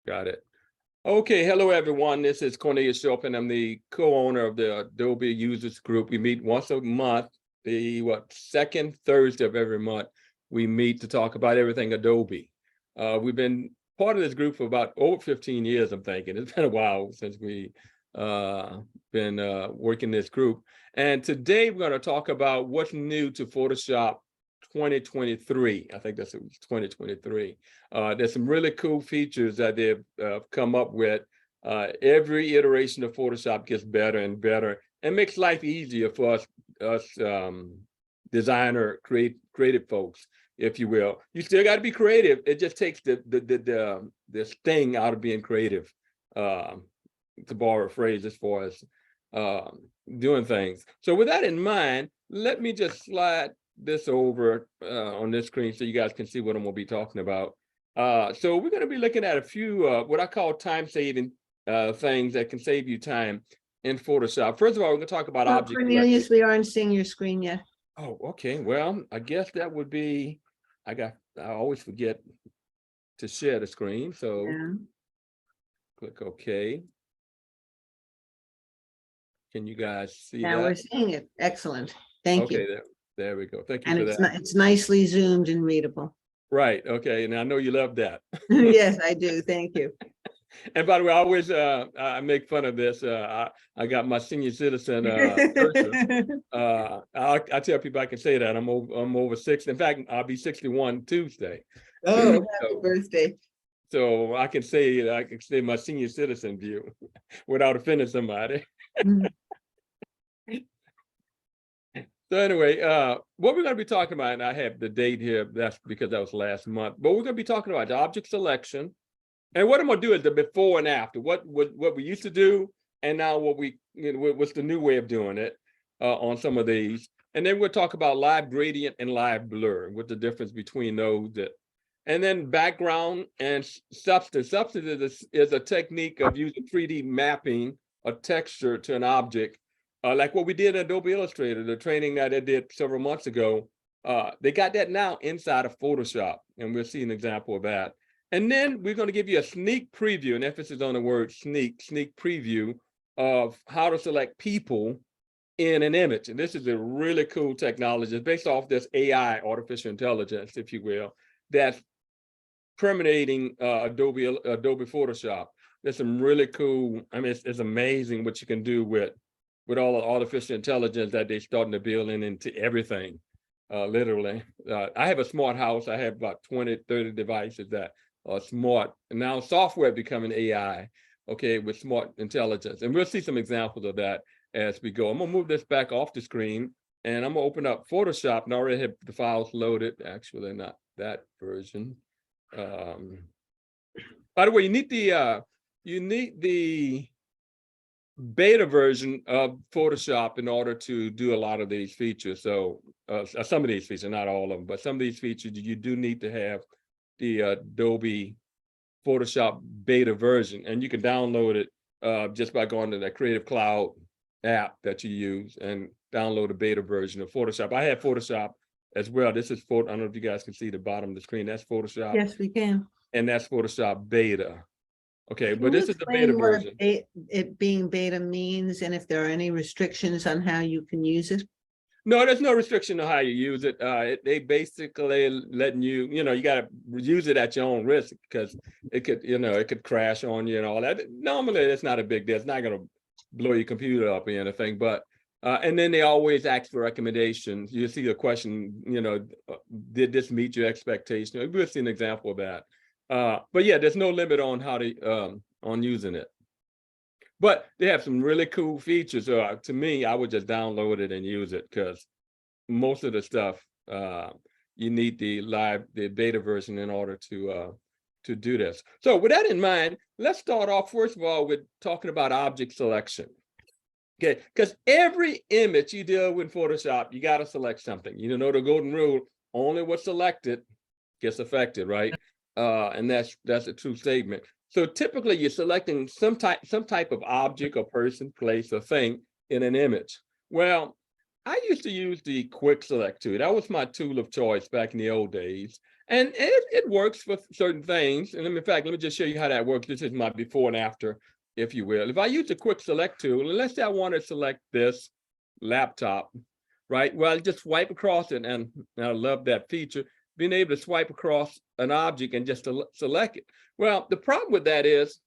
Got it. Okay, hello everyone. This is Cornelius Chopin. I'm the co-owner of the Adobe Users Group. We meet once a month, the second Thursday of every month. We meet to talk about everything Adobe. We've been part of this group for about over 15 years, I'm thinking. It's been a while since we been working this group. And today we're going to talk about what's new to Photoshop 2023. I think that's 2023. There's some really cool features that they've come up with. Every iteration of Photoshop gets better and better and makes life easier for us designer, creative folks, if you will. You still got to be creative. It just takes the sting out of being creative, to borrow a phrase, as far as doing things. So with that in mind, let me just slide this over on this screen so you guys can see what I'm going to be talking about. So we're going to be looking at a few what I call time-saving things that can save you time in Photoshop. First of all, we're going to talk about object Cornelius, selection. we aren't seeing your screen yet. Oh, okay. Well, I guess that would be, I always forget to share the screen. So Yeah. click OK. Can you guys see Now that? we're seeing it. Excellent. Thank you. Okay, there we go. Thank you And for that. it's nicely zoomed and readable. Right. Okay. And I know you love that. Yes, I do. Thank you. And by the way, I always I make fun of this. I got my senior citizen cursor. I tell people I can say that I'm over 60. In fact, I'll be 61 Tuesday. Oh, happy birthday. So I can say my senior citizen view without offending somebody. So anyway, what we're going to be talking about, and I have the date here, that's because that was last month, but we're going to be talking about the object selection. And what I'm going to do is the before and after, what we used to do, and now what's the new way of doing it on some of these. And then we'll talk about live gradient and live blur, what the difference between those. And then background and substance. Substance is a technique of using 3D mapping a texture to an object. Like what we did in Adobe Illustrator, the training that I did several months ago, they got that now inside of Photoshop, and we'll see an example of that. And then we're going to give you a sneak preview, an emphasis on the word sneak preview of how to select people in an image. And this is a really cool technology. It's based off this AI, artificial intelligence, if you will, that's permeating Adobe Photoshop. There's some really cool, I mean, it's amazing what you can do with all the artificial intelligence that they're starting to build into everything, literally. I have a smart house. I have about 20, 30 devices that are smart. And now software becoming AI, okay, with smart intelligence. And we'll see some examples of that as we go. I'm going to move this back off the screen, and I'm going to open up Photoshop, and I already have the files loaded. Actually, not that version. By the way, you need the beta version of Photoshop in order to do a lot of these features. So some of these features, not all of them, but some of these features, you do need to have the Adobe Photoshop beta version, and you can download it just by going to that Creative Cloud app that you use and download a beta version of Photoshop. I have Photoshop as well. This is I don't know if you guys can see the bottom of the screen. That's Photoshop. Yes, we can. And that's Photoshop beta. Okay, Can but you this is the explain beta what version. it being beta means, and if there are any restrictions on how you can use it? No, there's no restriction on how you use it. They basically letting you, you got to use it at your own risk, because it could crash on you and all that. Normally, it's not a big deal. It's not going to blow your computer up or anything. But and then they always ask for recommendations. You see the question, did this meet your expectation? We'll see an example of that. But yeah, there's no limit on how to on using it. But they have some really cool features. To me, I would just download it and use it, because most of the stuff you need the beta version in order to do this. So with that in mind, let's start off first of all with talking about object selection. Okay, because every image you deal with in Photoshop, you got to select something. You know the golden rule: only what's selected gets affected, right? And that's a true statement. So typically you're selecting some type of object or person, place, or thing in an image. Well, I used to use the quick select tool. That was my tool of choice back in the old days. And it works for certain things. And in fact, let me just show you how that works. This is my before and after, if you will. If I use the quick select tool, and let's say I want to select this laptop, right? Well, I just swipe across it, and I love that feature, being able to swipe across an object and just select it. Well, the problem with that is,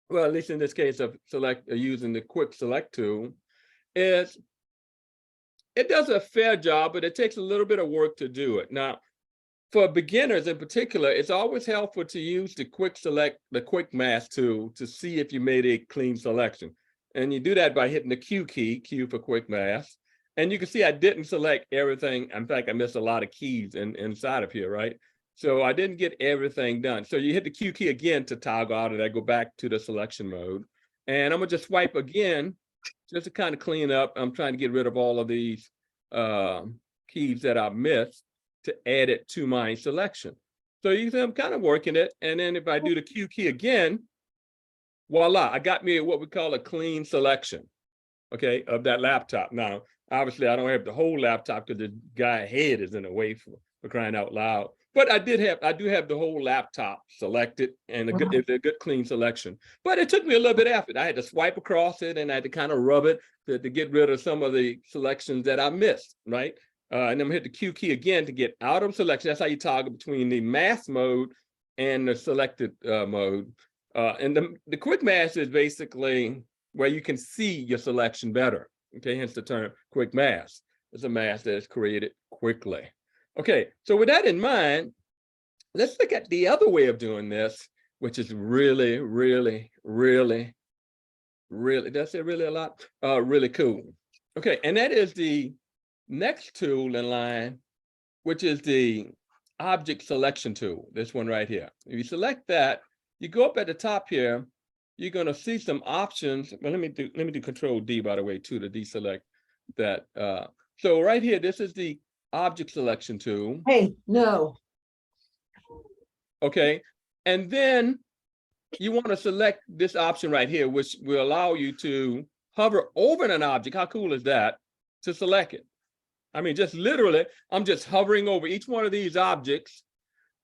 well, at least in this case of using the quick select tool, is it does a fair job, but it takes a little bit of work to do it. Now, for beginners in particular, it's always helpful to use the quick mask tool to see if you made a clean selection. And you do that by hitting the Q key, Q for quick mask. And you can see I didn't select everything. In fact, I missed a lot of keys inside of here, right? So I didn't get everything done. So you hit the Q key again to toggle out of that, go back to the selection mode. And I'm gonna just swipe again, just to kind of clean up. I'm trying to get rid of all of these keys that I missed to add it to my selection. So you see I'm kind of working it. And then if I do the Q key again, voila, I got me what we call a clean selection, okay, of that laptop. Now, obviously I don't have the whole laptop because the guy's head is in the way for crying out loud. But I do have the whole laptop selected, and it's a good clean selection. But it took me a little bit of effort. I had to swipe across it, and I had to kind of rub it to get rid of some of the selections that I missed, right? And I'm gonna hit the Q key again to get out of selection. That's how you toggle between the mask mode and the selected mode. And the quick mask is basically where you can see your selection better. Okay, hence the term quick mask. It's a mask that is created quickly. Okay, so with that in mind, let's look at the other way of doing this, which is really, really, really, really, did I say really a lot? Really cool. Okay, and that is the next tool in line, which is the object selection tool, this one right here. If you select that, you go up at the top here, you're gonna see some options. Well, let me do Control D, by the way, too, to deselect that. So right here, this is the object selection tool. Hey, no. Okay, and then you want to select this option right here, which will allow you to hover over an object. How cool is that? To select it. I mean, just literally, I'm just hovering over each one of these objects,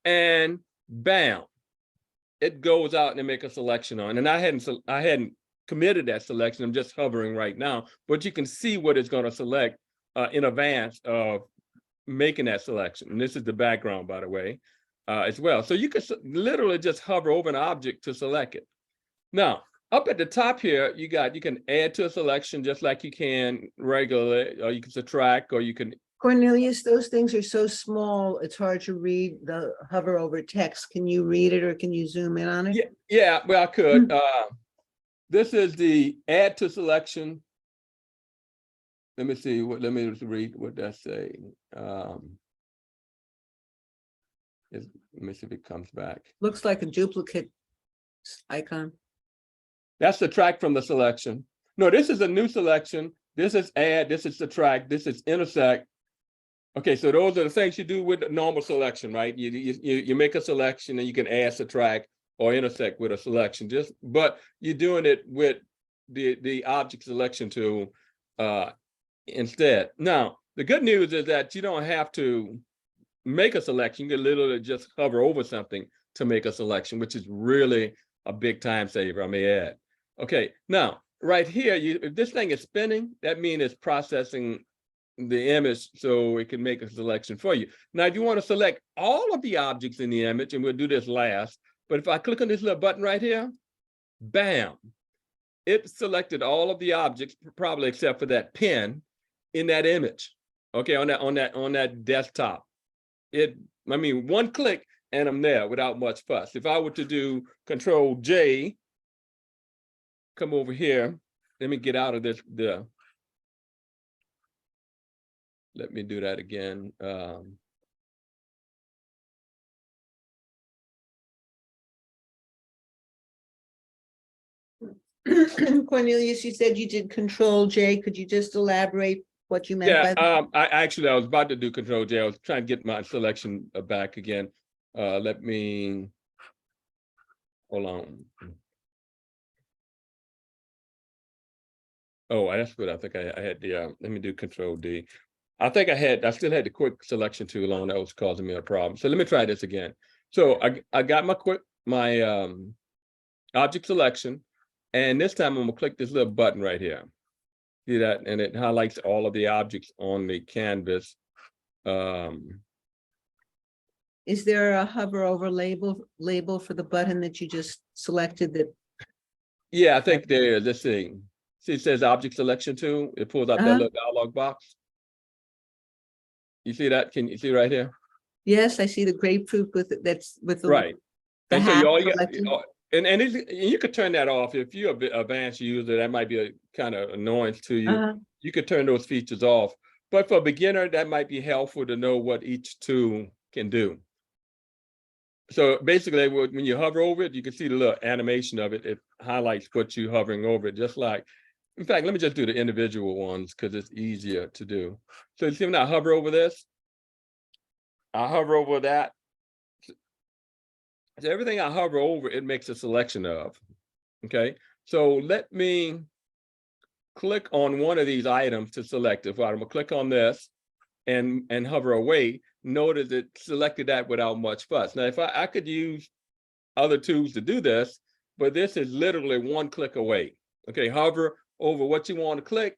and bam, it goes out and it make a selection on. And I hadn't committed that selection. I'm just hovering right now, but you can see what it's going to select in advance of making that selection. And this is the background, by the way, as well. So you can literally just hover over an object to select it. Now, up at the top here, you can add to a selection just like you can regularly, or you can subtract, or you can. Cornelius, those things are so small, it's hard to read the hover over text. Can you read it, or can you zoom in on it? Yeah, well, I could. This is the add to selection. Let me see let me just read what that say. Let me see if it comes back. Looks like a duplicate icon. That's subtract from the selection. No, this is a new selection. This is add, this is subtract, this is intersect. Okay, so those are the things you do with the normal selection, right? You make a selection and you can add, subtract, or intersect with a selection. But you're doing it with the object selection tool instead. Now, the good news is that you don't have to make a selection. You can literally just hover over something to make a selection, which is really a big time saver, I may add. Okay, now right here, if this thing is spinning, that means it's processing the image so it can make a selection for you. Now, if you want to select all of the objects in the image, and we'll do this last, but if I click on this little button right here, bam, it selected all of the objects, probably except for that pen in that image. Okay, on that desktop. I mean, one click and I'm there without much fuss. If I were to do Control J, come over here, let me get out of this. Let me do that again. Cornelius, you said you did Control J. Could you just elaborate what you meant by that? I was about to do Control J. I was trying to get my selection back again. Let me hold on. Oh, that's what I think I had the. Let me do Control D. I think I still had the quick selection tool on that was causing me a problem. So let me try this again. So I got my object selection, and this time I'm gonna click this little button right here. See that? And it highlights all of the objects on the canvas. Is there a hover over label for the button that you just selected that? Yeah, I think there is. Let's see. See, it says object selection tool. It pulls out that Uh-huh. little dialog box. You see that? Can you see right here? Yes, I see the grapefruit that's with the Right. the And so half all you got, selected. and you could turn that off if you're a bit advanced user. That might be a kind of annoyance to you. Uh-huh. You could turn those features off. But for a beginner, that might be helpful to know what each tool can do. So basically, when you hover over it, you can see the little animation of it. It highlights what you're hovering over it, just like. In fact, let me just do the individual ones because it's easier to do. So you see when I hover over this, I hover over that. So everything I hover over, it makes a selection of. Okay, so let me click on one of these items to select it. I'm gonna click on this and hover away. Notice it selected that without much fuss. Now, if I could use other tools to do this, but this is literally one click away. Okay, hover over what you want to click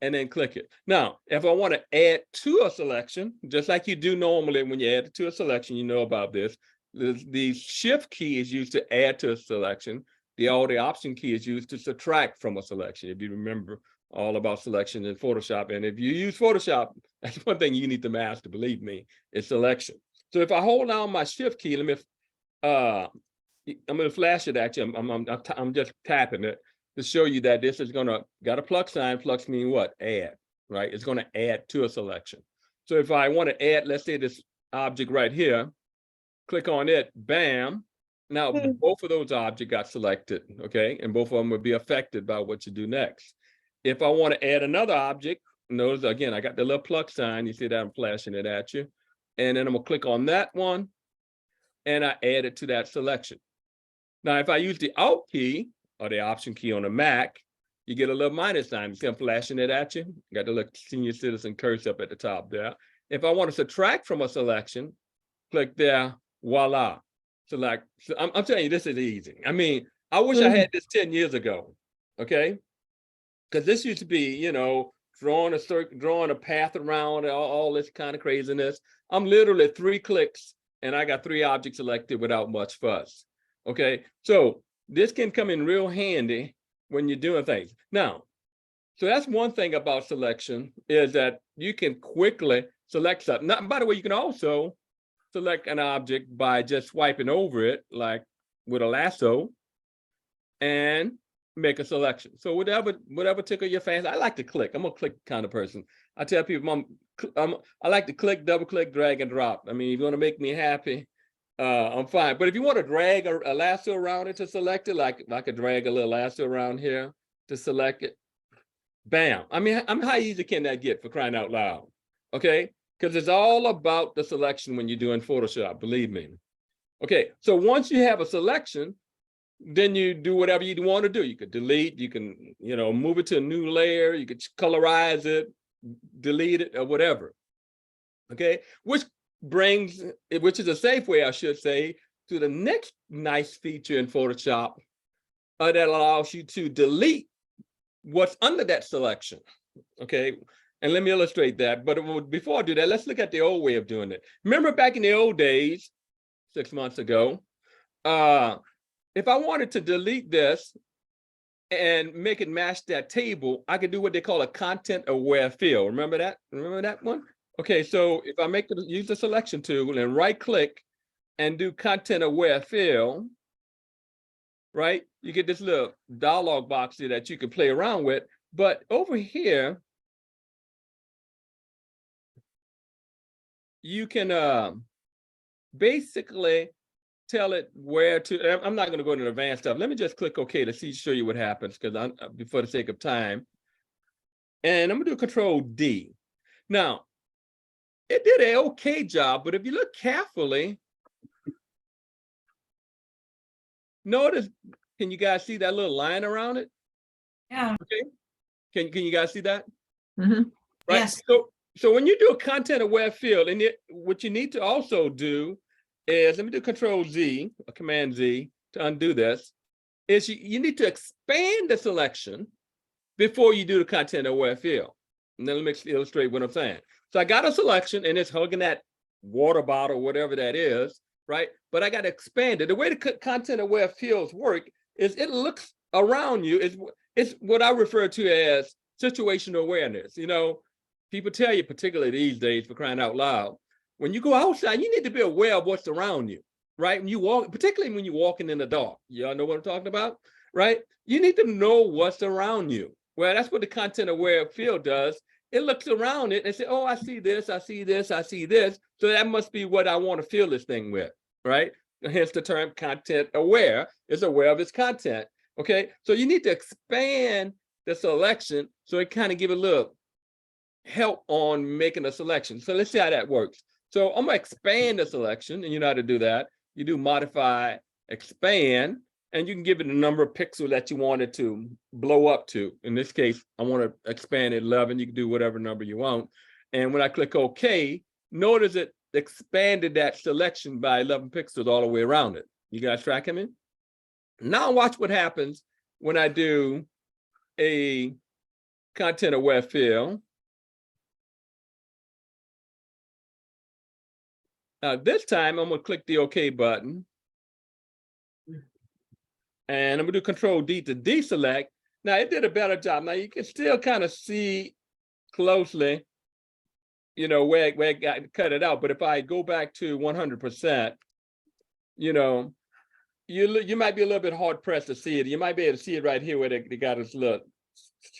and then click it. Now, if I want to add to a selection, just like you do normally when you add to a selection, you know about this. The shift key is used to add to a selection. The option key is used to subtract from a selection. If you remember all about selection in Photoshop, and if you use Photoshop, that's one thing you need to master, believe me, is selection. So if I hold down my shift key, I'm going to flash it at you. I'm just tapping it to show you that this is got a plus sign. Plus mean what? Add, right? It's going to add to a selection. So if I want to add, let's say this object right here, click on it, bam. Now, both of those objects got selected, okay? And both of them will be affected by what you do next. If I want to add another object, notice again, I got the little plus sign. You see that I'm flashing it at you. And then I'm going to click on that one, and I add it to that selection. Now, if I use the Alt key or the Option key on a Mac, you get a little minus sign. You see I'm flashing it at you. Got the little senior citizen cursor up at the top there. If I want to subtract from a selection, click there, voila. So I'm telling you, this is easy. I mean, I wish I had this 10 years ago, okay? Because this used to be, drawing a path around all this kind of craziness. I'm literally 3 clicks and I got 3 objects selected without much fuss. Okay, so this can come in real handy when you're doing things. Now, so that's one thing about selection is that you can quickly select something. Now, by the way, you can also select an object by just swiping over it, like with a lasso, and make a selection. So whatever tickle your fancy. I like to click. I'm a click kind of person. I tell people I like to click, double click, drag and drop. I mean, if you want to make me happy, I'm fine. But if you want to drag a lasso around it to select it, like I could drag a little lasso around here to select it, bam. I mean, how easy can that get, for crying out loud? Okay, because it's all about the selection when you're doing Photoshop, believe me. Okay, so once you have a selection, then you do whatever you want to do. You could delete, you can, move it to a new layer, you could colorize it, delete it, or whatever. Okay, which is a safe way, I should say, to the next nice feature in Photoshop that allows you to delete what's under that selection. Okay, and let me illustrate that. But before I do that, let's look at the old way of doing it. Remember back in the old days, 6 months ago, if I wanted to delete this and make it match that table, I could do what they call a content-aware fill. Remember that? Remember that one? Okay, so if I use the selection tool and right-click and do content-aware fill, right? You get this little dialog box here that you can play around with. But over here, you can basically tell it where to. I'm not going to go into advanced stuff. Let me just click OK to show you what happens, because for the sake of time. And I'm going to do Control D. Now, it did an okay job, but if you look carefully, notice, can you guys see that little line around it? Yeah. Okay. Can you guys see that? Mhm. Right. Yes. So so when you do a content aware field, and what you need to also do is, let me do Control Z or Command Z to undo this, is you need to expand the selection before you do the content aware field. And then let me illustrate what I'm saying. So I got a selection and it's hugging that water bottle, whatever that is, right? But I got to expand it. The way the content aware fields work is it looks around you. It's what I refer to as situational awareness. You know, people tell you, particularly these days, for crying out loud, when you go outside, you need to be aware of what's around you, right? When you walk, particularly when you're walking in the dark, y'all know what I'm talking about, right? You need to know what's around you. Well, that's what the content aware field does. It looks around it and say, oh, I see this, I see this, I see this. So that must be what I want to fill this thing with, right? Hence the term content aware, is aware of its content. Okay, so you need to expand the selection so it kind of give a little help on making a selection. So let's see how that works. So I'm gonna expand the selection, and you know how to do that. You do modify, expand, and you can give it a number of pixels that you want it to blow up to. In this case, I want to expand it 11. You can do whatever number you want. And when I click OK, notice it expanded that selection by 11 pixels all the way around it. You guys tracking me? Now watch what happens when I do a content aware fill. This time I'm gonna click the OK button. And I'm gonna do Control D to deselect. Now it did a better job. Now you can still kind of see closely, you know, where it got cut it out. But if I go back to 100%, you know, you might be a little bit hard pressed to see it. You might be able to see it right here where they got this little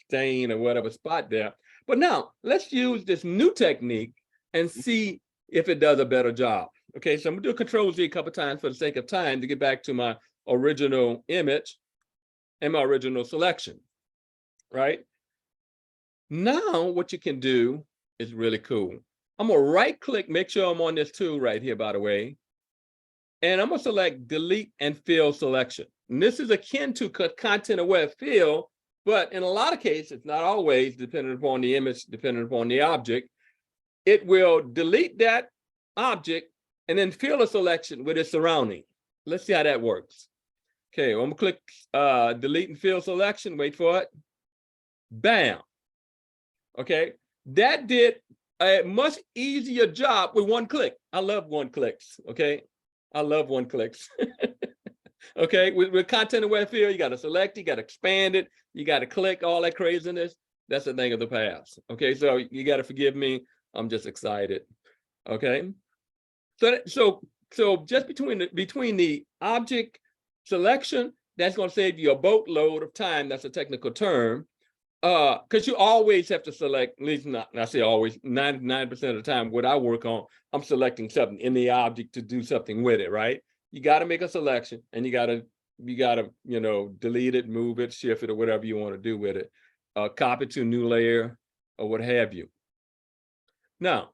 stain or whatever spot there. But now let's use this new technique and see if it does a better job. Okay, so I'm gonna do Control Z a couple times for the sake of time to get back to my original image and my original selection, right? Now what you can do is really cool. I'm gonna right click, make sure I'm on this tool right here, by the way, and I'm gonna select delete and fill selection. And this is akin to content aware fill, but in a lot of cases, not always, depending upon the image, depending upon the object, it will delete that object and then fill a selection with its surrounding. Let's see how that works. Okay, I'm gonna click delete and fill selection, wait for it. Bam. Okay, that did a much easier job with one click. I love one clicks, okay? I love one clicks. Okay, with content aware fill, you gotta select, you gotta expand it, you gotta click, all that craziness. That's a thing of the past. Okay, so you gotta forgive me, I'm just excited. Okay, so just between the object selection, that's going to save you a boatload of time. That's a technical term, because you always have to select, at least not, I say always, 99% of the time what I work on, I'm selecting something in the object to do something with it, right? You got to make a selection, and you got to you know, delete it, move it, shift it, or whatever you want to do with it, copy it to a new layer or what have you. Now,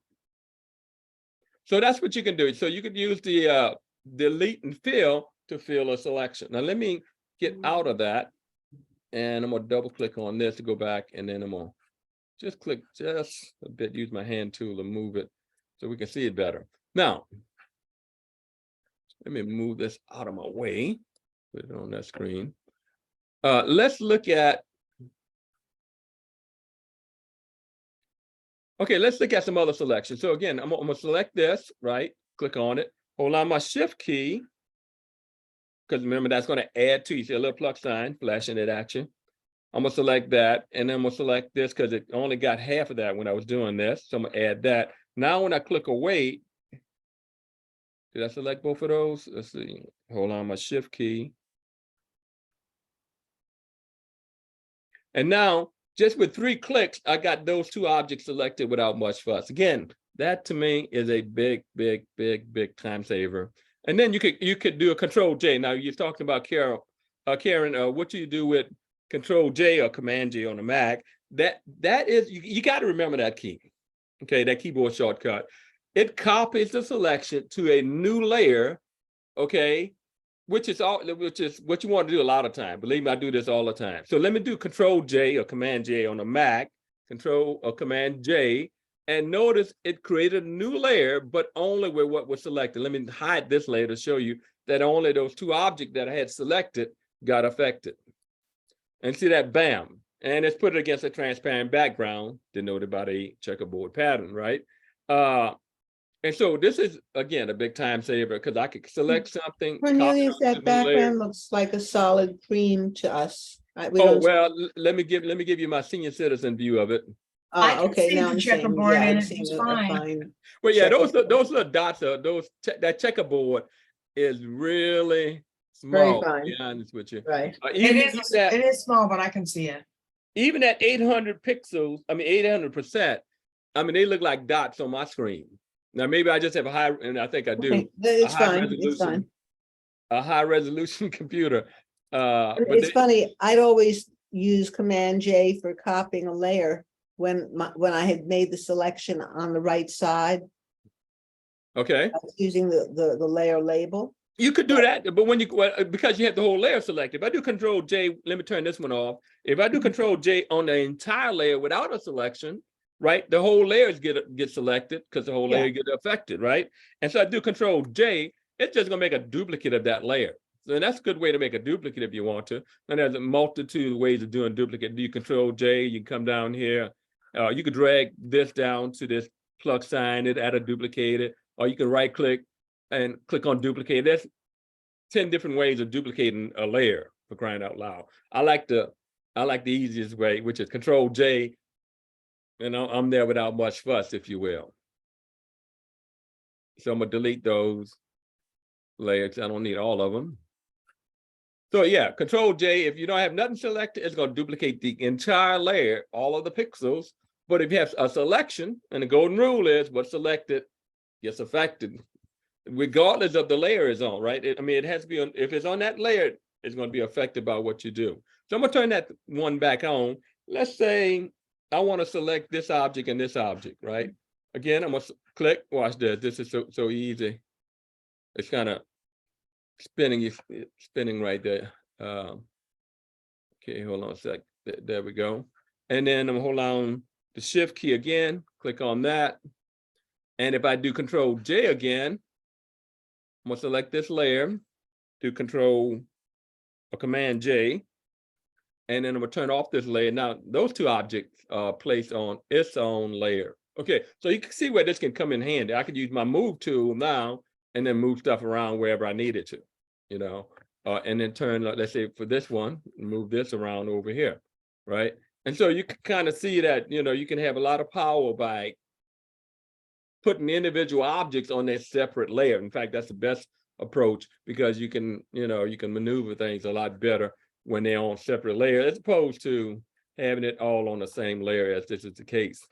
so that's what you can do. So you could use the delete and fill to fill a selection. Now let me get out of that, and I'm gonna double click on this to go back, and then I'm gonna just click just a bit, use my hand tool to move it so we can see it better. Now, let me move this out of my way, put it on that screen. Let's look at, okay, let's look at some other selections. So again, I'm gonna select this, right? Click on it, hold on my shift key, because remember that's going to add to, you see a little plus sign flashing it at you. I'm gonna select that, and then I'm gonna select this because it only got half of that when I was doing this. So I'm gonna add that. Now when I click away, did I select both of those? Let's see, hold on my shift key. And now, just with 3 clicks, I got those 2 objects selected without much fuss. Again, that to me is a big time saver. And then you could do a Control J. Now you're talking about Karen, what do you do with Control J or Command J on the Mac? That is, you got to remember that key. Okay, that keyboard shortcut. It copies the selection to a new layer, okay, which is what you want to do a lot of time. Believe me, I do this all the time. So let me do Control J or Command J on the Mac, Control or Command J, And notice it created a new layer, but only with what was selected. Let me hide this layer to show you that only those two objects that I had selected got affected. And see that, bam. And it's put it against a transparent background denoted by the checkerboard pattern, right? And so this is, again, a big time saver because I could select something. Cornelius, copy it that to the new layer. background looks like a solid cream to us. We Oh, don't, well, let me give you my senior citizen view of it. I can okay, see now the I'm seeing, checkerboard yeah, in I'm it, seeing it's a fine. fine. Well, yeah, those checkerboard. little dots are that checkerboard is really Very small, to fine. be honest with you. Right. It is small, but I can see it. Even at 800 pixels, I mean 800%, I mean they look like dots on my screen. Now maybe I just have a high, and I think I do. Okay, it's a high fine, it's resolution, fine. a high resolution computer. But It's funny, I'd always use Command J for copying a layer when I had made the selection on the right side. okay. I was using the layer label. You could do that, but when because you have the whole layer selected. If I do Control J, let me turn this one off. If I do Control J on the entire layer without a selection, right, the whole layers get selected because the whole layer get affected, right? And so I do Control J, it's just gonna make a duplicate of that layer. So that's a good way to make a duplicate if you want to. And there's a multitude of ways of doing duplicate. Do you Control J, you can come down here. You could drag this down to this plus sign, it add a duplicate, or you can right click and click on duplicate. There's 10 different ways of duplicating a layer, for crying out loud. I like the easiest way, which is Control J, and I'm there without much fuss, if you will. So I'm gonna delete those layers. I don't need all of them. So yeah, Control J, if you don't have nothing selected, it's gonna duplicate the entire layer, all of the pixels. But if you have a selection, and the golden rule is what's selected gets affected, regardless of the layer is on, right? I mean, it has to be on, if it's on that layer, it's going to be affected by what you do. So I'm going to turn that one back on. Let's say I want to select this object and this object, right? Again, I'm going to click, watch this. This is so easy. It's kind of spinning right there. Okay, hold on a sec. There we go. And then I'm going to hold on the shift key again, click on that. And if I do Control J again, I'm gonna select this layer, do Control or Command J, and then I'm gonna turn off this layer. Now, those two objects are placed on its own layer. Okay, so you can see where this can come in handy. I could use my move tool now and then move stuff around wherever I need it to, you know, and then turn, let's say for this one, move this around over here, right? And so you can kind of see that, you know, you can have a lot of power by putting individual objects on their separate layer. In fact, that's the best approach because you can, you know, you can maneuver things a lot better when they're on separate layers as opposed to having it all on the same layer as this is the case.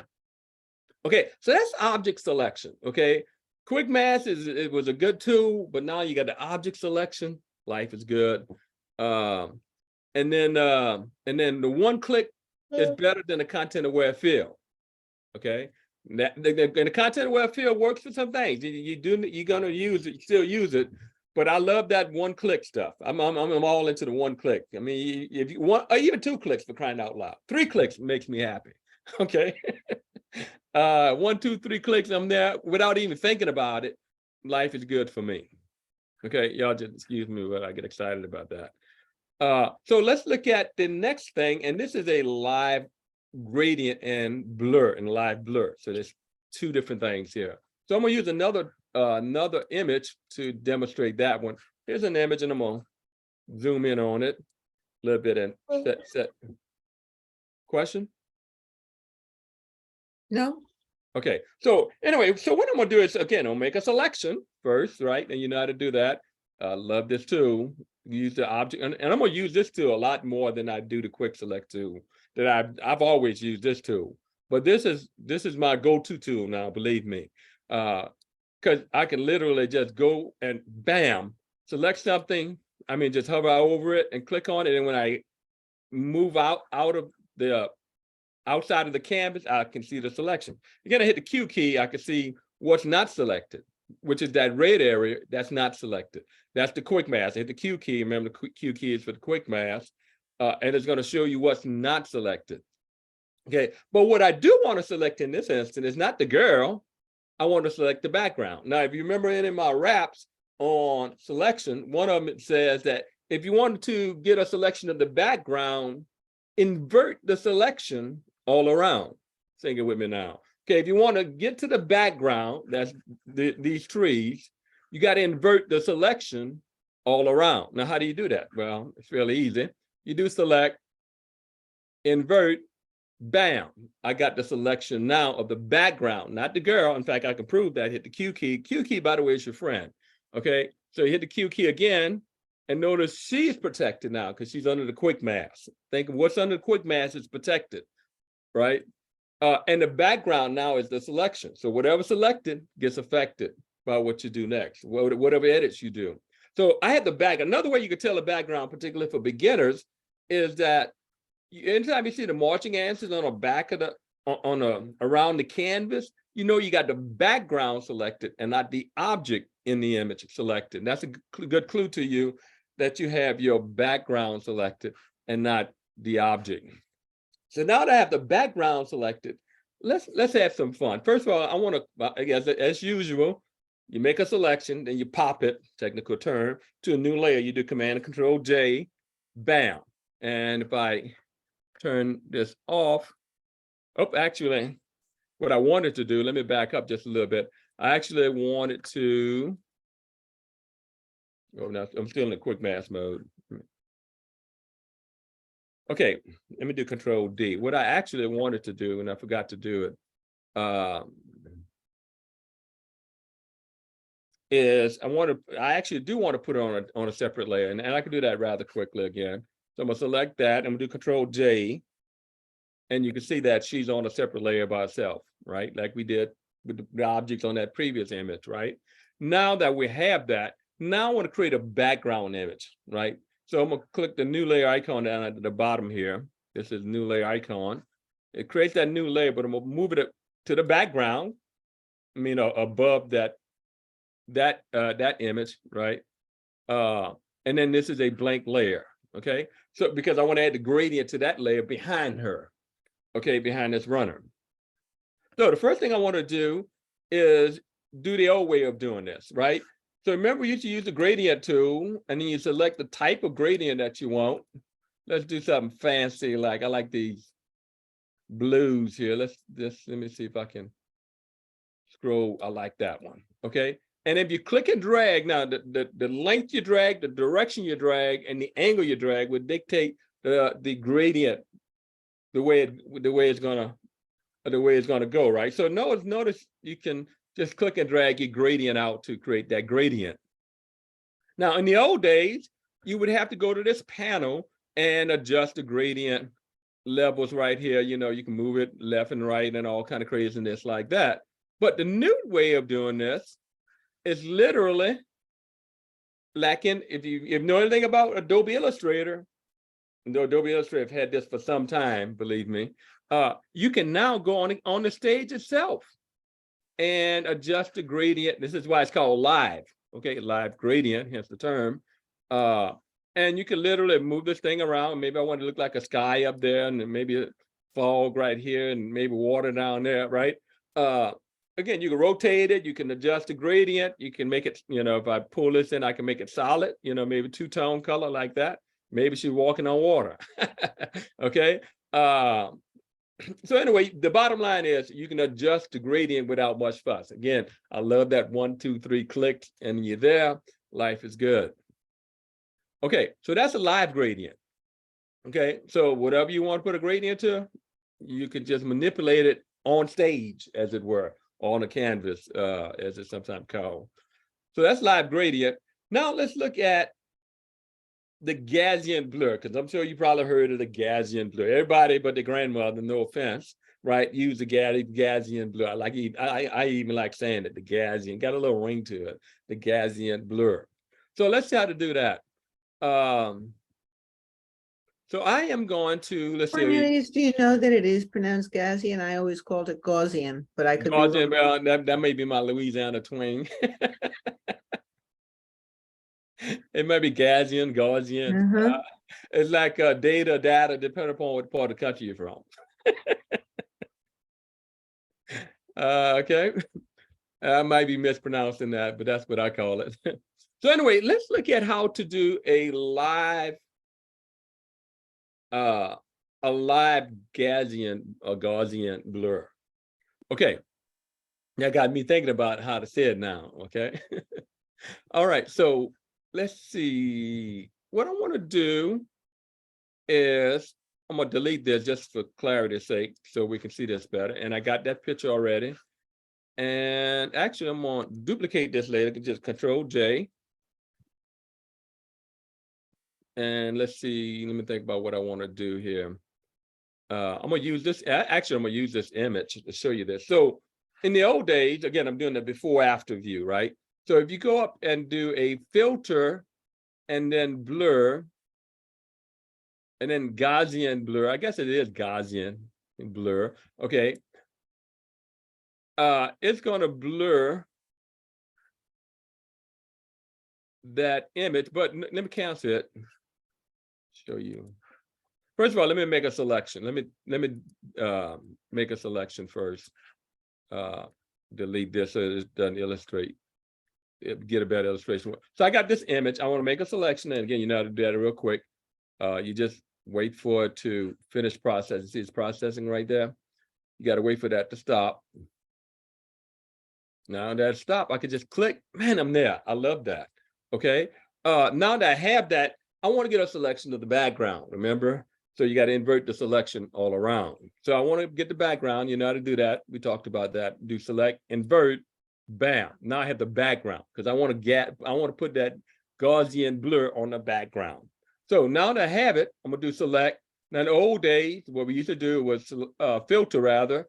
Okay, so that's object selection. Okay, Quick Mask it was a good tool, but now you got the object selection. Life is good. And then the one click is better than the content aware fill. Okay. The content aware field works for some things. You're gonna use it, still use it, but I love that one click stuff. I'm all into the one click. I mean, if you want, or even 2 clicks for crying out loud. 3 clicks makes me happy. Okay. 1, 2, 3 clicks, I'm there without even thinking about it. Life is good for me. Okay, y'all just excuse me when I get excited about that. So let's look at the next thing, and this is a live gradient and blur and live blur. So there's 2 different things here. So I'm gonna use another image to demonstrate that one. Here's an image and I'm gonna zoom in on it a little bit and set. Question? No? Okay, so anyway, so what I'm gonna do is, again, I'll make a selection first, right? And you know how to do that. I love this tool. Use the object, and I'm gonna use this tool a lot more than I do the quick select tool. That I've always used this tool, but this is my go-to tool now, believe me, because I can literally just go and bam, select something. I mean, just hover over it and click on it, and when I move out of the outside of the canvas, I can see the selection. Again, I hit the Q key, I can see what's not selected, which is that red area that's not selected. That's the quick mask. I hit the Q key. Remember, the Q key is for the quick mask. And it's going to show you what's not selected. Okay, but what I do want to select in this instance is not the girl. I want to select the background. Now, if you remember in my wraps on selection, one of them says that if you wanted to get a selection of the background, invert the selection all around. Sing it with me now. Okay, if you want to get to the background, that's these trees, you got to invert the selection all around. Now, how do you do that? Well, it's really easy. You do select, invert, bam, I got the selection now of the background, not the girl. In fact, I can prove that. Hit the Q key. Q key, by the way, is your friend. Okay, so you hit the Q key again, and notice she's protected now because she's under the quick mask. Think of what's under the quick mask is protected, right? And the background now is the selection. So whatever selected gets affected by what you do next, whatever edits you do. So I had the back. Another way you could tell the background, particularly for beginners, is that anytime you see the marching ants on the back of the around the canvas, you know you got the background selected and not the object in the image selected. And that's a good clue to you that you have your background selected and not the object. So now that I have the background selected, let's have some fun. First of all, I want to, as usual, you make a selection, then you pop it, technical term, to a new layer. You do Command and Control J, bam. And if I turn this off, actually, what I wanted to do, let me back up just a little bit. I actually wanted to, no, I'm still in the quick mask mode. Okay, let me do Control D. What I actually wanted to do, and I forgot to do it, is I actually do want to put it on a separate layer, and I can do that rather quickly again. So I'm gonna select that, I'm gonna do Control J, and you can see that she's on a separate layer by herself, right? Like we did with the objects on that previous image, right? Now that we have that, now I want to create a background image, right? So I'm gonna click the new layer icon down at the bottom here. This is new layer icon. It creates that new layer, but I'm gonna move it to the background. I mean, above that image, right? And then this is a blank layer, okay? So because I want to add the gradient to that layer behind her, okay, behind this runner. So the first thing I want to do is do the old way of doing this, right? So remember, you should use the gradient tool, and then you select the type of gradient that you want. Let's do something fancy, like I like these blues here. Let me see if I can scroll. I like that one, okay? And if you click and drag, now the length you drag, the direction you drag, and the angle you drag would dictate the gradient, the way it's gonna go, right? So notice you can just click and drag your gradient out to create that gradient. Now, in the old days, you would have to go to this panel and adjust the gradient levels right here. You know, you can move it left and right and all kind of craziness like that. But the new way of doing this is literally like if you know anything about Adobe Illustrator, Adobe Illustrator have had this for some time, believe me, you can now go on the stage itself and adjust the gradient. This is why it's called live, okay? Live gradient, hence the term. And you can literally move this thing around. Maybe I want to look like a sky up there, and then maybe a fog right here, and maybe water down there, right? Again, you can rotate it, you can adjust the gradient, you can make it, you know, if I pull this in, I can make it solid, you know, maybe two-tone color like that. Maybe she's walking on water, okay? So anyway, the bottom line is you can adjust the gradient without much fuss. Again, I love that 1, 2, 3 clicks and you're there, life is good. Okay, so that's a live gradient. Okay, so whatever you want to put a gradient to, you can just manipulate it on stage, as it were, on a canvas, as it's sometimes called. So that's live gradient. Now let's look at the Gaussian blur, because I'm sure you probably heard of the Gaussian blur. Everybody but the grandmother, no offense, right? Use the Gaussian blur. I even like saying it, the Gaussian, got a little ring to it, the Gaussian blur. So let's see how to do that. So I am going to, let's see. Cornelius, do you know that it is pronounced Gaussian? I always called it Gaussian, but I could be Gaussian, wrong. that may be my Louisiana twang. It might be Gaussian. Uh-huh. It's like data, depending upon what part of the country you're from. Okay, I might be mispronouncing that, but that's what I call it. So anyway, let's look at how to do a live Gaussian blur. Okay, that got me thinking about how to say it now. Okay. All right, so let's see. What I want to do is I'm gonna delete this just for clarity's sake so we can see this better. And I got that picture already. And actually, I'm gonna duplicate this later. Just Control J. And let's see. Let me think about what I want to do here. I'm gonna use this. Actually, I'm gonna use this image to show you this. So in the old days, again, I'm doing the before-after view, right? So if you go up and do a filter and then blur, and then Gaussian blur, I guess it is Gaussian blur. Okay. It's going to blur that image, but let me cancel it. Show you. First of all, let me make a selection. Let me make a selection first. Delete this so it doesn't illustrate. Get a better illustration. So I got this image. I want to make a selection, and again, you know how to do that real quick. You just wait for it to finish processing. See, it's processing right there. You got to wait for that to stop. Now that stop, I can just click. Man, I'm there. I love that. Okay. Now that I have that, I want to get a selection of the background. Remember? So you got to invert the selection all around. So I want to get the background. You know how to do that. We talked about that. Do select, invert, bam. Now I have the background because I want to put that Gaussian blur on the background. So now that I have it, I'm gonna do select. Now in the old days, what we used to do was filter rather,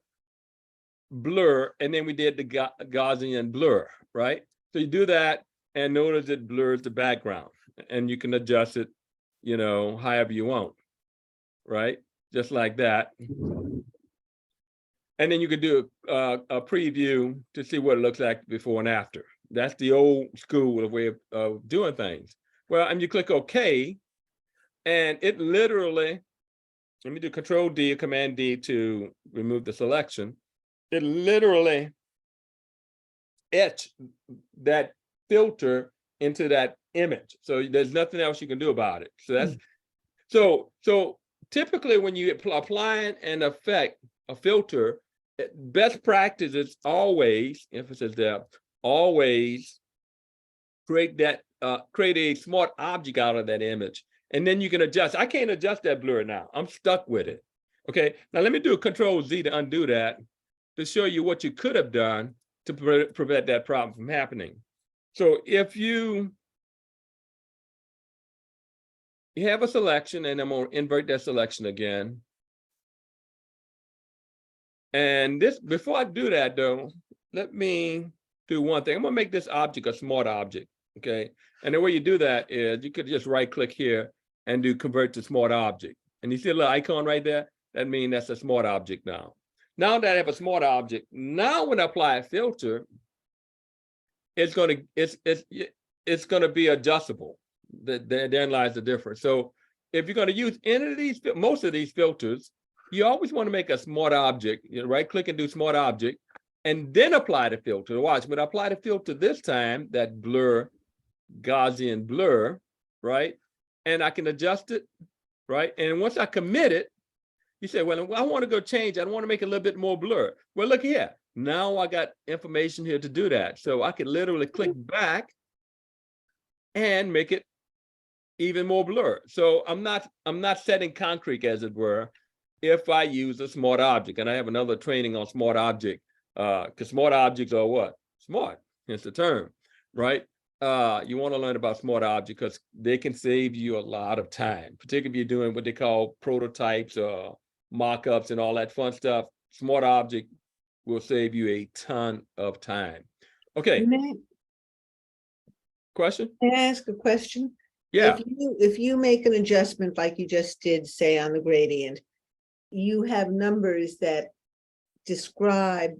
blur, and then we did the Gaussian blur, right? So you do that and notice it blurs the background, and you can adjust it, you know, however you want, right? Just like that. And then you could do a preview to see what it looks like before and after. That's the old school way of doing things. Well, and you click OK, and it literally, let me do Control D, Command D to remove the selection. It literally etched that filter into that image. So there's nothing else you can do about it. So that's so typically when you apply an effect, a filter, best practice is always, emphasis there, always create a smart object out of that image. And then you can adjust. I can't adjust that blur now. I'm stuck with it. Okay, now let me do a Control Z to undo that to show you what you could have done to prevent that problem from happening. So if you have a selection, and I'm going to invert that selection again. And this, before I do that though, let me do one thing. I'm going to make this object a smart object. Okay, and the way you do that is you could just right click here and do convert to smart object. And you see a little icon right there? That means that's a smart object now. Now that I have a smart object, now when I apply a filter, it's gonna be adjustable. Therein lies the difference. So if you're gonna use any of these, most of these filters, you always want to make a smart object. You know, right click and do smart object, and then apply the filter. Watch, when I apply the filter this time, that blur, Gaussian blur, right? And I can adjust it, right? And once I commit it, you say, well, I want to go change. I want to make it a little bit more blur. Well, look here. Now I got information here to do that. So I can literally click back and make it even more blur. So I'm not setting concrete, as it were, if I use a smart object. And I have another training on smart object, because smart objects are what? Smart, hence the term, right? You want to learn about smart objects because they can save you a lot of time, particularly if you're doing what they call prototypes or mock-ups and all that fun stuff. Smart object will save you a ton of time. Okay. Question? Can I ask a question? Yeah. If you make an adjustment like you just did, say on the gradient, you have numbers that describe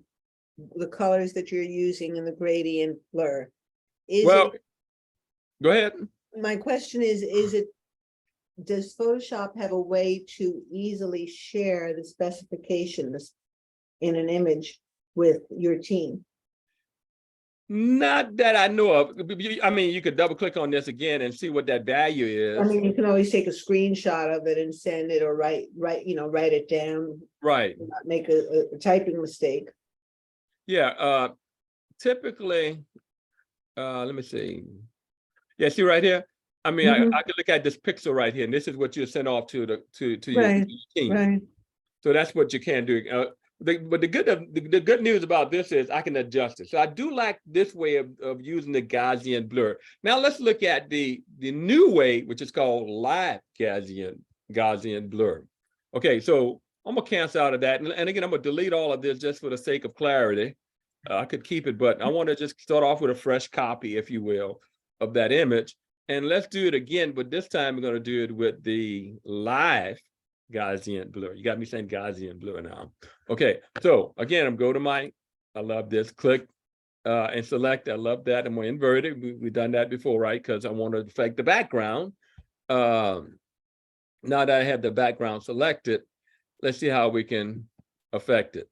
the colors that you're using in the gradient blur. Go ahead. My question is it does Photoshop have a way to easily share the specifications in an image with your team? Not that I know of. I mean, you could double click on this again and see what that value I is. mean, you can always take a screenshot of it and send it, or write it down, Right. not make a typing mistake. Yeah. Typically, let me see. Yeah, see right here. I mean, Mhm. I could look at this pixel right here, and this is what you send off to your Right, team. right. So that's what you can do. But the good news about this is I can adjust it. So I do like this way of using the Gaussian blur. Now let's look at the new way, which is called live Gaussian blur. Okay, so I'm gonna cancel out of that, and again I'm gonna delete all of this just for the sake of clarity. I could keep it, but I want to just start off with a fresh copy, if you will, of that image. And let's do it again, but this time we're going to do it with the live Gaussian blur. You got me saying Gaussian blur now. Okay, so again, I'm going to my, I love this, click and select, I love that. I'm going to invert it. We've done that before, right? Because I want to affect the background. Now that I have the background selected, let's see how we can affect it.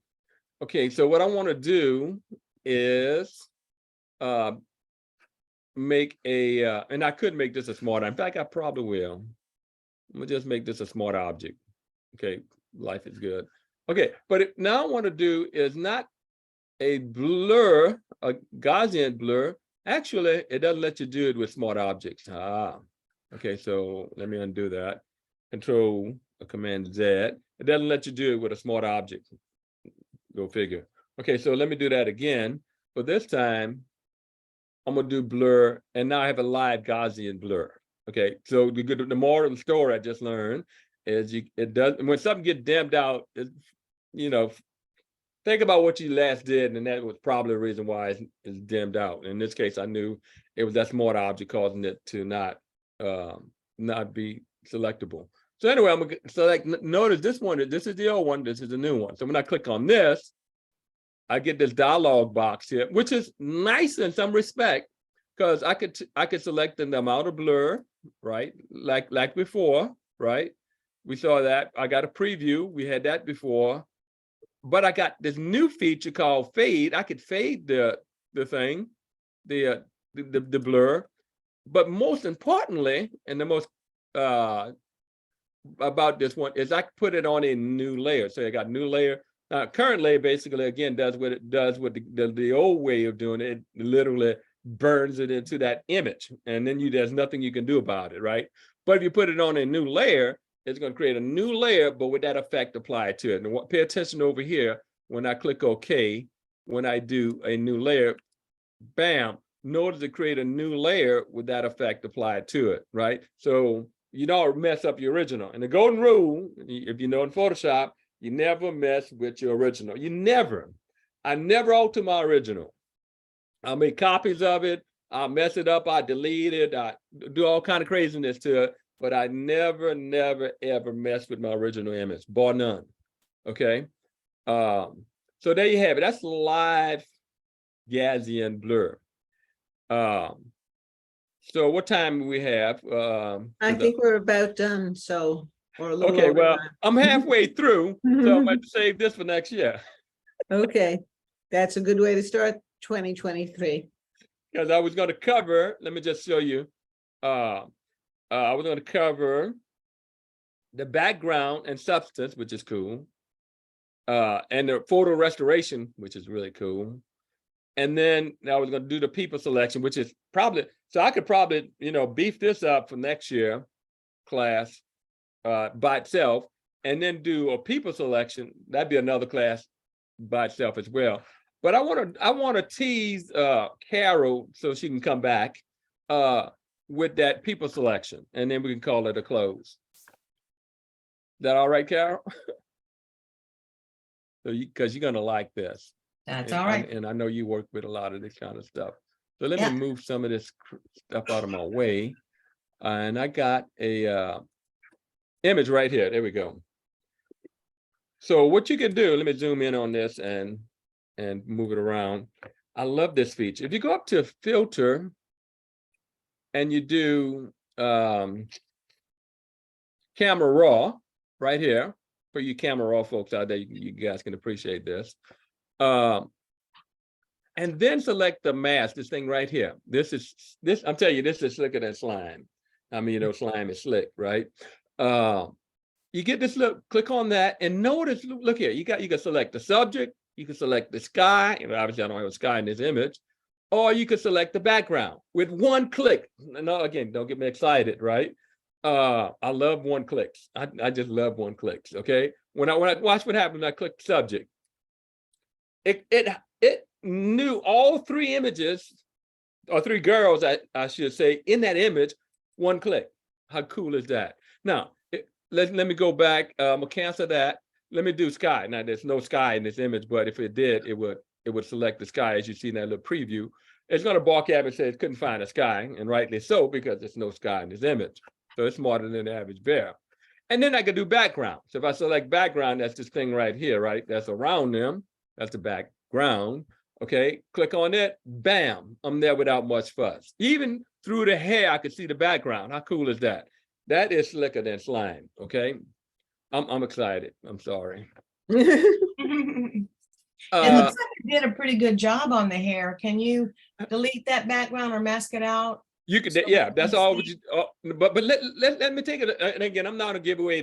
Okay, so what I want to do is make a, and I could make this a smart, in fact, I probably will. I'm gonna just make this a smart object. Okay, life is good. Okay, but now I want to do is not a blur, a Gaussian blur. Actually, it doesn't let you do it with smart objects. Okay, so let me undo that. Control, Command Z. It doesn't let you do it with a smart object. Go figure. Okay, so let me do that again. But this time, I'm gonna do blur, and now I have a live Gaussian blur. Okay, so the moral of the story I just learned is it does, when something gets dimmed out, think about what you last did, and that was probably the reason why it's dimmed out. In this case, I knew it was that smart object causing it to not be selectable. So anyway, I'm gonna select. Notice this one. This is the old one. This is the new one. So when I click on this, I get this dialog box here, which is nice in some respect, because I could select the amount of blur, right? Like before, right? We saw that. I got a preview. We had that before, but I got this new feature called fade. I could fade the thing, the blur, but most importantly, and the most about this one is I put it on a new layer. So I got new layer. Current layer basically again does what it does with the old way of doing it. It literally burns it into that image, and then there's nothing you can do about it, right? But if you put it on a new layer, it's going to create a new layer, but with that effect applied to it. And pay attention over here when I click OK, when I do a new layer, bam, notice it create a new layer with that effect applied to it, right? So you don't mess up your original. And the golden rule, if you know in Photoshop, you never mess with your original. I never alter my original. I'll make copies of it. I'll mess it up. I delete it. I do all kind of craziness to it, but I never, ever mess with my original image, bar none. Okay. So there you have it. That's live Gaussian blur. So what time do we have? I think we're about done, so, or a little okay, over well, time. I'm halfway through, so I'm going to save this for next year. Okay, that's a good way to start 2023. Because I was going to cover, let me just show you. I was going to cover the background and substance, which is cool. And the photo restoration, which is really cool. And then I was going to do the people selection, which is probably, so I could probably, beef this up for next year class by itself, and then do a people selection. That'd be another class by itself as well. But I want to tease Carol so she can come back with that people selection, and then we can call it a close. Is that all right, Carol? So because you're gonna like this. That's all right. And I know you work with a lot of this kind of stuff. So let me Yeah. move some of this stuff out of my way. And I got a image right here. There we go. So what you can do, let me zoom in on this and move it around. I love this feature. If you go up to filter and you do camera raw right here for you camera raw folks out there. You guys can appreciate this. And then select the mask, this thing right here. This, I'm telling you, this is slicker than slime. I mean, you know, slime is slick, right? You get this look, click on that and notice, look here, you can select the subject, you can select the sky, and obviously I don't have a sky in this image, or you can select the background with one click. No, again, don't get me excited, right? I love one clicks. I just love one clicks, okay? When I watch what happens, I click subject. It knew all three images, or three girls, I should say, in that image, one click. How cool is that? Now, let me go back. I'm gonna cancel that. Let me do sky. Now, there's no sky in this image, but if it did, it would select the sky, as you see in that little preview. It's gonna balk at me and say it couldn't find a sky, and rightly so, because there's no sky in this image. So it's smarter than the average bear. And then I can do background. So if I select background, that's this thing right here, right? That's around them. That's the background. Okay, click on it, bam, I'm there without much fuss. Even through the hair, I could see the background. How cool is that? That is slicker than slime, okay? I'm excited, I'm sorry. It looks like you did a pretty good job on the hair. Can you delete that background or mask it out? You could, So yeah, that's all. see. But let me take it, and again, I'm not gonna give away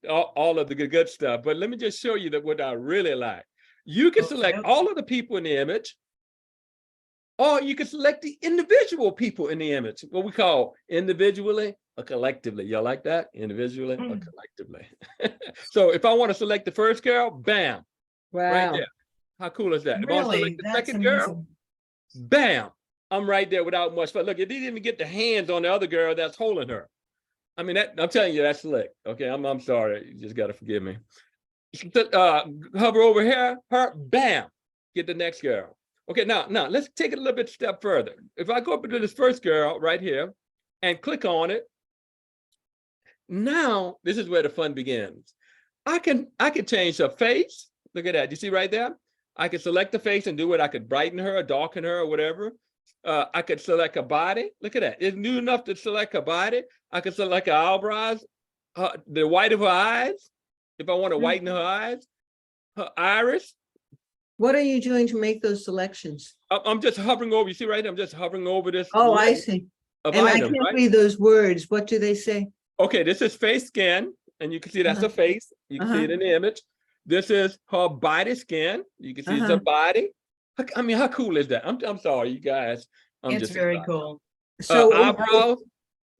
all of the good stuff, but let me just show you that what I really like. You can select all of the people in the image, or you can select the individual people in the image, what we call individually or collectively. Y'all like that? Individually or collectively. So if I want to select the first girl, bam, right there. How cool is that? If I want to select the second girl, bam, I'm right there without much fun. Look, it didn't even get the hands on the other girl that's holding her. I mean, I'm telling you, that's slick. Okay, I'm sorry. You just got to forgive me. Hover over here, her, bam, get the next girl. Okay, now let's take it a little bit step further. If I go up to this first girl right here and click on it, now this is where the fun begins. I can change her face. Look at that. You see right there? I can select the face and do it. I could brighten her, darken her, or whatever. I could select a body. Look at that. It's new enough to select a body. I could select her eyebrows, the white of her eyes. If I want to whiten her eyes, her iris. What are you doing to make those selections? I'm just hovering over, you see right there, I'm just hovering over this. Oh, I see. And I can't read those words. What do they say? Okay, this is face scan, and you can see that's her face. You can see it in the image. This is her body scan. You can see it's her body. I mean, how cool is that? I'm sorry, you guys. It's very cool. So eyebrows.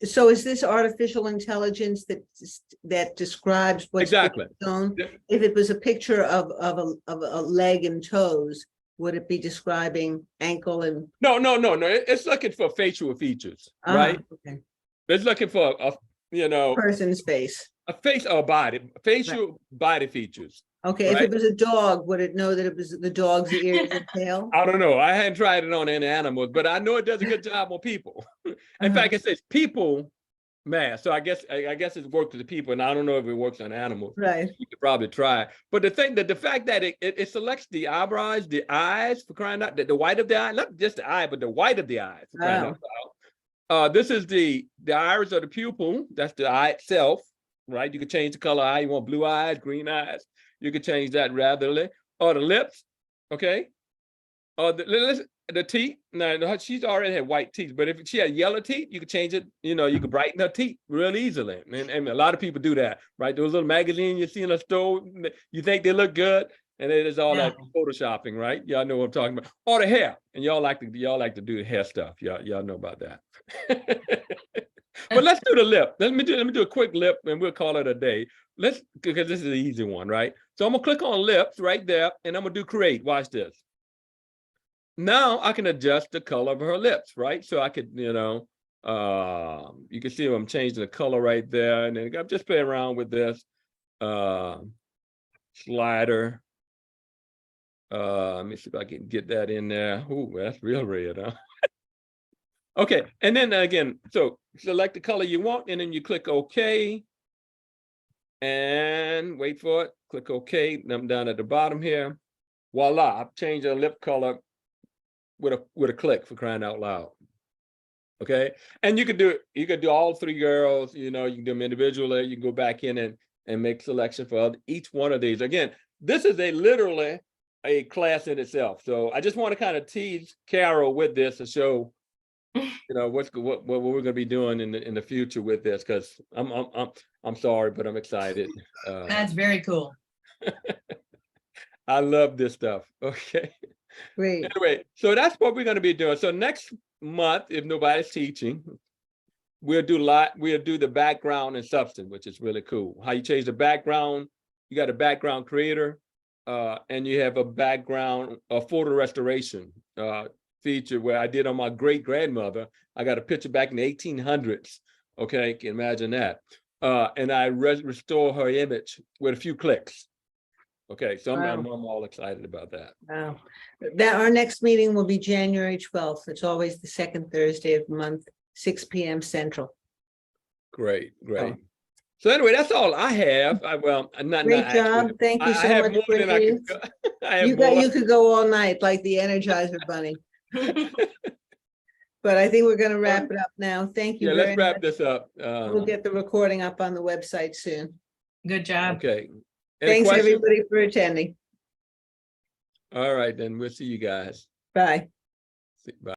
So is this artificial intelligence that describes what's Exactly shown? If it was a picture of a leg and toes, would it be describing ankle and? No. It's looking for facial features, right? Okay. It's looking for a person's face, a face or body, facial body features. Okay, right? If it was a dog, would it know that it was the dog's ears and tail? I don't know. I hadn't tried it on any animals, but I know it does a good job on people. In fact, it says people mask. So I guess it works with the people, and I don't know if it works on animals. Right. You could probably try. But the fact that it selects the eyebrows, the eyes, for crying out, the white of the eye, not just the eye, but the white of the eye, for crying out. This is the iris of the pupil. That's the eye itself, right? You can change the color eye. You want blue eyes, green eyes. You can change that rapidly. Or the lips, okay? Or the teeth. Now, she's already had white teeth, but if she had yellow teeth, you could change it. You can brighten her teeth real easily. And a lot of people do that, right? Those little magazines you see in a store, you think they look good, and it is all that photoshopping, right? Y'all know what I'm talking about. Or the hair, and y'all like to do the hair stuff. Y'all know about that. But let's do the lip. Let me do a quick lip, and we'll call it a day. Because this is an easy one, right? So I'm gonna click on lips right there, and I'm gonna do create. Watch this. Now I can adjust the color of her lips, right? So I could, you can see I'm changing the color right there, and then I'm just playing around with this slider. Let me see if I can get that in there. Ooh, that's real red, huh? Okay, and then again, so select the color you want, and then you click OK. And wait for it, click OK. I'm down at the bottom here. Voila, I've changed the lip color with a click, for crying out loud. Okay, and you could do all 3 girls, you know, you can do them individually, you can go back in and make selection for each one of these. Again, this is literally a class in itself. So I just want to kind of tease Carol with this to show, you know, what we're going to be doing in the future with this, because I'm sorry, but I'm excited. That's very cool. I love this stuff. Okay. Great. Anyway, so that's what we're going to be doing. So next month, if nobody's teaching, we'll do the background and substance, which is really cool. How you change the background. You got a background creator, and you have a background, a photo restoration feature where I did on my great grandmother. I got a picture back in the 1800s. Okay, can imagine that. And I restore her image with a few clicks. Okay, so I'm all excited about that. Wow. Our next meeting will be January 12th. It's always the second Thursday of the month, 6 p.m. Central. Great. So anyway, that's all I have. Great job. Thank you so much. You could go all night like the Energizer Bunny. But I think we're going to wrap it up now. Thank you. Yeah, very let's wrap much. this up. We'll get the recording up on the website soon. Good job. Okay. Any Thanks questions? everybody for attending. All right, then we'll see you guys. Bye. Bye.